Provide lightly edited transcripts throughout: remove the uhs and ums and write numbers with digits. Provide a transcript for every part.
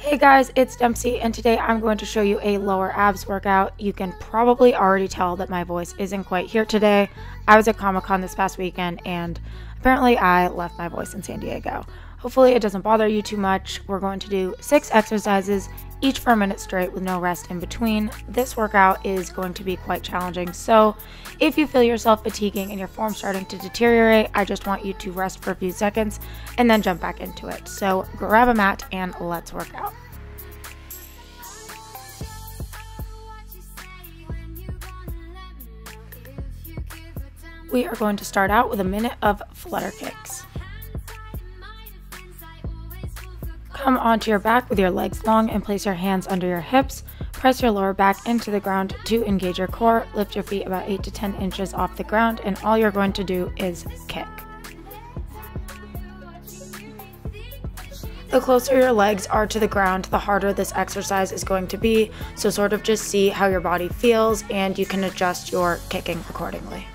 Hey guys, it's Dempsey, and today I'm going to show you a lower abs workout. You can probably already tell that my voice isn't quite here today. I was at Comic-Con this past weekend, and apparently I left my voice in San Diego. Hopefully it doesn't bother you too much. We're going to do 6 exercises, each for a minute straight with no rest in between. This workout is going to be quite challenging, so if you feel yourself fatiguing and your form starting to deteriorate, I just want you to rest for a few seconds and then jump back into it. So grab a mat and let's work out. We are going to start out with a minute of flutter kicks. Come onto your back with your legs long and place your hands under your hips. Press your lower back into the ground to engage your core. Lift your feet about 8 to 10 inches off the ground, and all you're going to do is kick. The closer your legs are to the ground, the harder this exercise is going to be, so sort of just see how your body feels and you can adjust your kicking accordingly.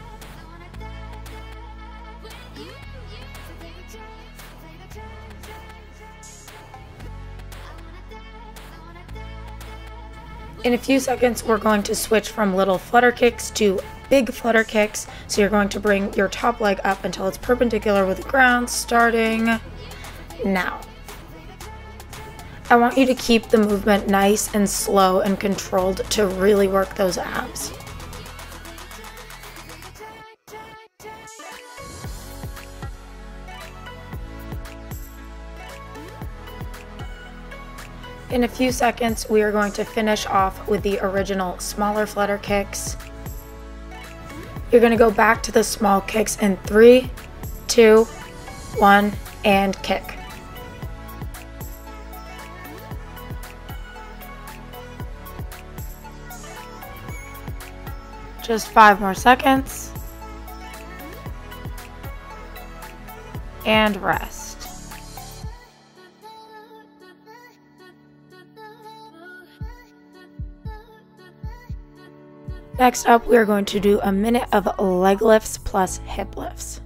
In a few seconds, we're going to switch from little flutter kicks to big flutter kicks. So you're going to bring your top leg up until it's perpendicular with the ground, starting now. I want you to keep the movement nice and slow and controlled to really work those abs. In a few seconds, we are going to finish off with the original smaller flutter kicks. You're going to go back to the small kicks in 3, 2, 1, and kick. Just 5 more seconds. And rest. Next up, we are going to do a minute of leg lifts plus hip lifts.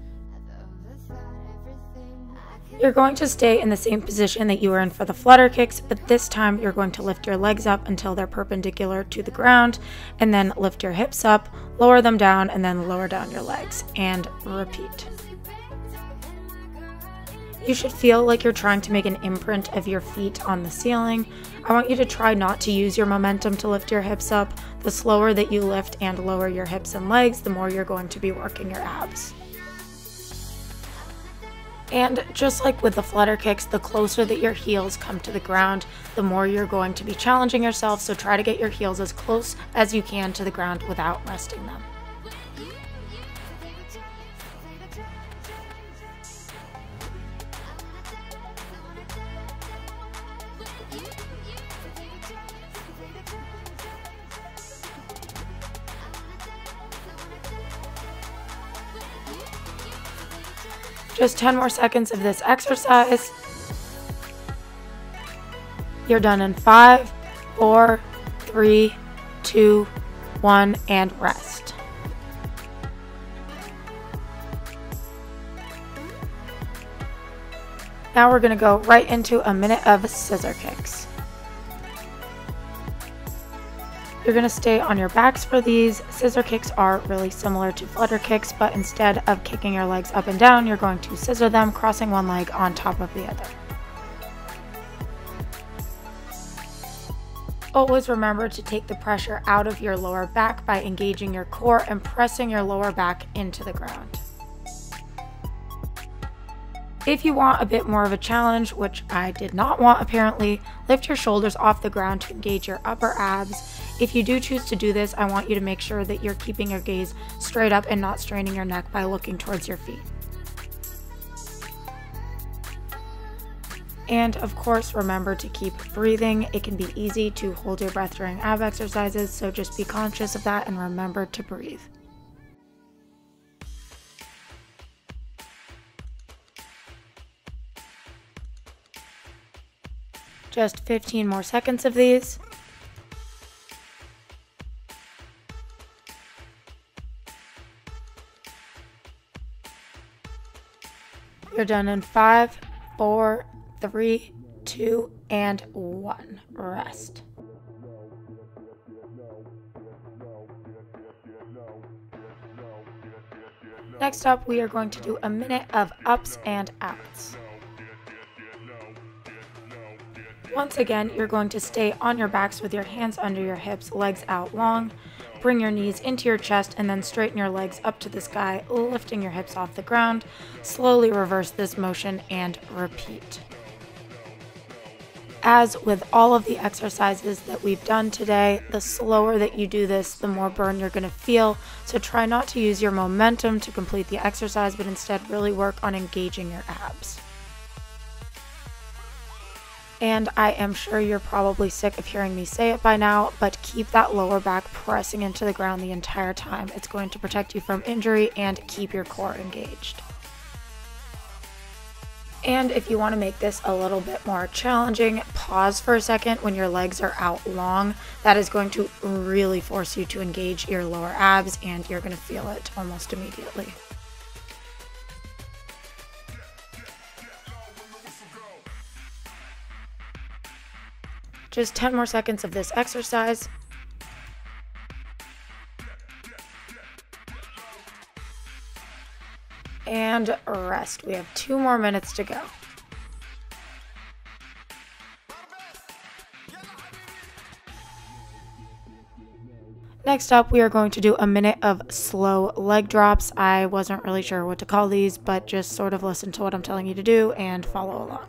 You're going to stay in the same position that you were in for the flutter kicks, but this time you're going to lift your legs up until they're perpendicular to the ground, and then lift your hips up, lower them down, and then lower down your legs, and repeat. You should feel like you're trying to make an imprint of your feet on the ceiling. I want you to try not to use your momentum to lift your hips up. The slower that you lift and lower your hips and legs, the more you're going to be working your abs. And just like with the flutter kicks, the closer that your heels come to the ground, the more you're going to be challenging yourself, so try to get your heels as close as you can to the ground without resting them. Just 10 more seconds of this exercise. You're done in 5, 4, 3, 2, 1, and rest. Now we're going to go right into a minute of scissor kicks. You're going to stay on your backs for these. Scissor kicks are really similar to flutter kicks, but instead of kicking your legs up and down, you're going to scissor them, crossing one leg on top of the other. Always remember to take the pressure out of your lower back by engaging your core and pressing your lower back into the ground. If you want a bit more of a challenge, which I did not want apparently, lift your shoulders off the ground to engage your upper abs. If you do choose to do this, I want you to make sure that you're keeping your gaze straight up and not straining your neck by looking towards your feet. And of course, remember to keep breathing. It can be easy to hold your breath during ab exercises, so just be conscious of that and remember to breathe. Just 15 more seconds of these. You're done in 5, 4, 3, 2, and 1. Rest. Next up, we are going to do a minute of ups and outs. Once again, you're going to stay on your backs with your hands under your hips, legs out long. Bring your knees into your chest and then straighten your legs up to the sky, lifting your hips off the ground. Slowly reverse this motion and repeat. As with all of the exercises that we've done today, the slower that you do this, the more burn you're going to feel. So try not to use your momentum to complete the exercise, but instead really work on engaging your abs. And I am sure you're probably sick of hearing me say it by now, but keep that lower back pressing into the ground the entire time. It's going to protect you from injury and keep your core engaged. And if you want to make this a little bit more challenging, pause for a second when your legs are out long. That is going to really force you to engage your lower abs, and you're going to feel it almost immediately. Just 10 more seconds of this exercise. And rest. We have 2 more minutes to go. Next up, we are going to do a minute of slow leg drops. I wasn't really sure what to call these, but just sort of listen to what I'm telling you to do and follow along.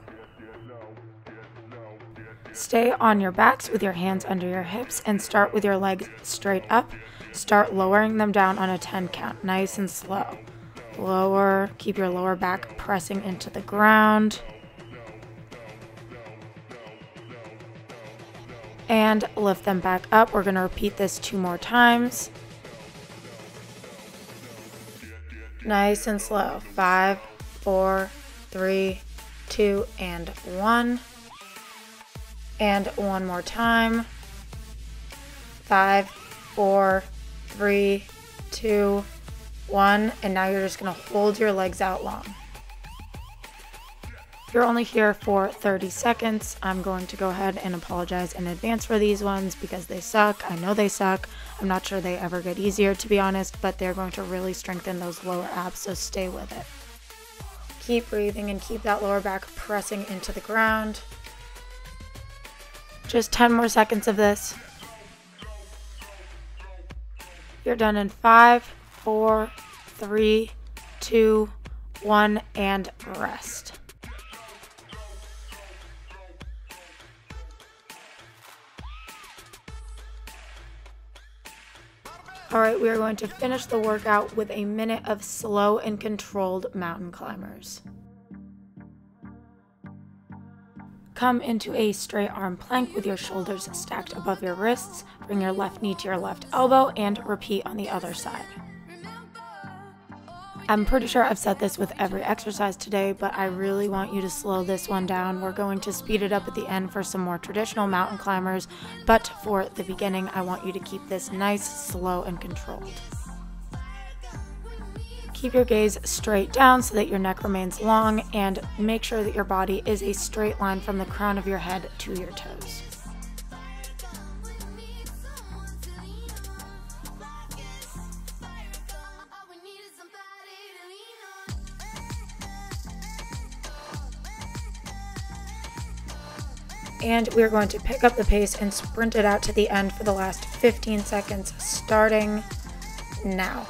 Stay on your backs with your hands under your hips and start with your legs straight up. Start lowering them down on a 10 count, nice and slow. Lower, keep your lower back pressing into the ground. And lift them back up. We're going to repeat this 2 more times. Nice and slow. 5, 4, 3, 2, and 1. And 1 more time. 5, 4, 3, 2, 1. And now you're just going to hold your legs out long. If you're only here for 30 seconds, I'm going to go ahead and apologize in advance for these ones because they suck. I know they suck. I'm not sure they ever get easier, to be honest, but they're going to really strengthen those lower abs, so stay with it. Keep breathing and keep that lower back pressing into the ground. Just 10 more seconds of this. You're done in 5, 4, 3, 2, 1, and rest. Alright, we are going to finish the workout with a minute of slow and controlled mountain climbers. Come into a straight arm plank with your shoulders stacked above your wrists. Bring your left knee to your left elbow and repeat on the other side. I'm pretty sure I've said this with every exercise today, but I really want you to slow this one down. We're going to speed it up at the end for some more traditional mountain climbers, but for the beginning, I want you to keep this nice, slow, and controlled. Keep your gaze straight down so that your neck remains long, and make sure that your body is a straight line from the crown of your head to your toes. And we're going to pick up the pace and sprint it out to the end for the last 15 seconds, starting now.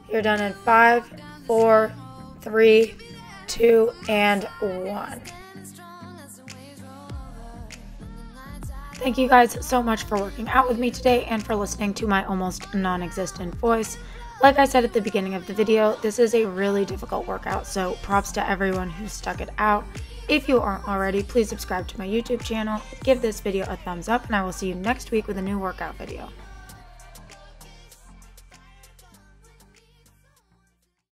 You're done in 5, 4, 3, 2, and 1. Thank you guys so much for working out with me today and for listening to my almost non-existent voice. Like I said at the beginning of the video, this is a really difficult workout, so props to everyone who stuck it out. If you aren't already, please subscribe to my YouTube channel, give this video a thumbs up, and I will see you next week with a new workout video.